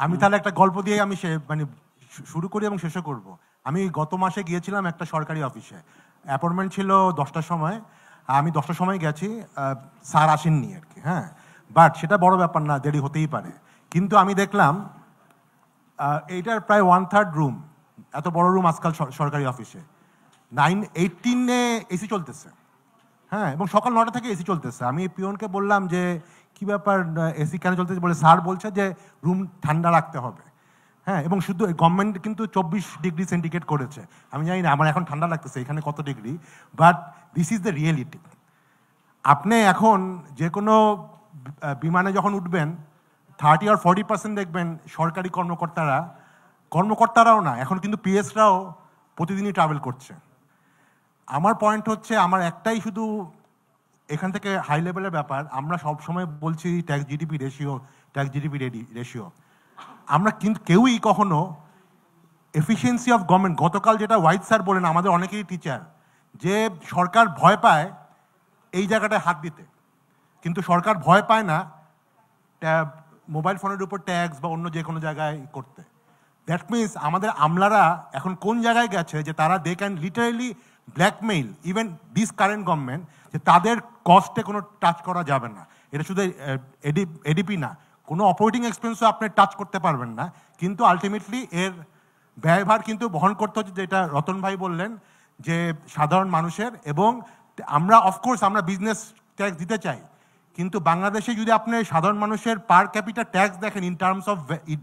আমি তাহলে একটা গল্প দিয়ে আমি মানে শুরু করি এবং শেষও করব। আমি গত মাসে গিয়েছিলাম একটা সরকারি অফিসে, অ্যাপয়েন্টমেন্ট ছিল 10টার সময়। আমি 10টার সময় গেছি, স্যার আসেননি আর কি। হ্যাঁ, বাট সেটা বড় ব্যাপার না, দেরি হতেই পারে। কিন্তু আমি দেখলাম এইটার প্রায় 1/3 রুম, এত বড় রুম আজকাল সরকারি অফিসে 9:18 এসি চলতেছে। হ্যাঁ, এবং সকাল 9টা থেকে এসি চলতেছে। আমি পিয়নকে বললাম যে কি ব্যাপার, এসি কেন চলতেছে? বলে স্যার বলছে যে রুম ঠান্ডা রাখতে হবে। হ্যাঁ, এবং শুধু গভর্নমেন্ট কিন্তু 24 ডিগ্রি সেন্টিগ্রেড করেছে। আমি জানি না আমার এখন ঠান্ডা লাগতেছে এখানে কত degree, but this is the reality. আপনি এখন যে কোনো বিমানে যখন উঠবেন 30 আর 40% দেখবেন সরকারি কর্মকর্তারাও না, এখন কিন্তু পিএসরাও প্রতিদিনই ট্রাভেল করছে। আমার পয়েন্ট হচ্ছে, আমার একটাই শুধু এখান থেকে হাই লেভেলের ব্যাপার, আমরা সব সময় বলছি ট্যাক্স জিডিপি রেশিও। আমরা কিন্তু কেউই কখনো এফিসিয়েন্সি অফ গভর্নমেন্ট, গতকাল যেটা হোয়াইট স্যার বলেন, আমাদের অনেকেরই টিচার, যে সরকার ভয় পায় এই জায়গাটায় হাত দিতে, কিন্তু সরকার ভয় পায় না মোবাইল ফোনের উপর ট্যাক্স বা অন্য যে কোনো জায়গায় করতে। দ্যাট মিনস আমাদের আমলারা এখন কোন জায়গায় গেছে যে তারা they can literally blackmail even this current government, যে তাদের কস্টে কোনো টাচ করা যাবে না। এটা শুধু এডিপি না, কোনো অপারেটিং এক্সপেন্সও আপনি টাচ করতে পারবেন না, কিন্তু আলটিমেটলি এর ব্যয়ভার কিন্তু বহন করতে হচ্ছে, যেটা রতন ভাই বললেন, যে সাধারণ মানুষের। এবং আমরা অফকোর্স আমরা বিজনেস ট্যাক্স দিতে চাই, কিন্তু বাংলাদেশে যদি আপনি সাধারণ মানুষের পার ক্যাপিটা ট্যাক্স দেখেন in terms of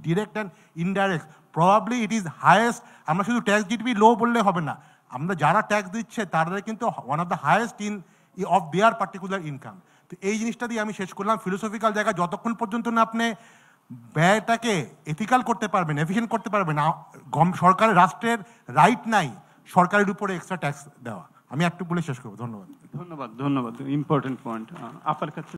direct and indirect, probably it is highest. আমরা শুধু ট্যাক্স জিডিপি লো বললে হবে না, আমরা যারা ট্যাক্স দিচ্ছে তাদের কিন্তু one of the highest in of their particular income. তো এই জিনিসটা দিয়ে আমি শেষ করলাম। ফিলোসফিক্যাল জায়গা, যতক্ষণ পর্যন্ত না আপনি ব্যয়টাকে এথিক্যাল করতে পারবেন, এফিশিয়েন্ট করতে পারবেন, সরকারের রাষ্ট্রের রাইট নাই সরকারের উপরে এক্সট্রা ট্যাক্স দেওয়া। আমি একটু বলে শেষ করবো। ধন্যবাদ। ধন্যবাদ। Important point. আপনার কাছে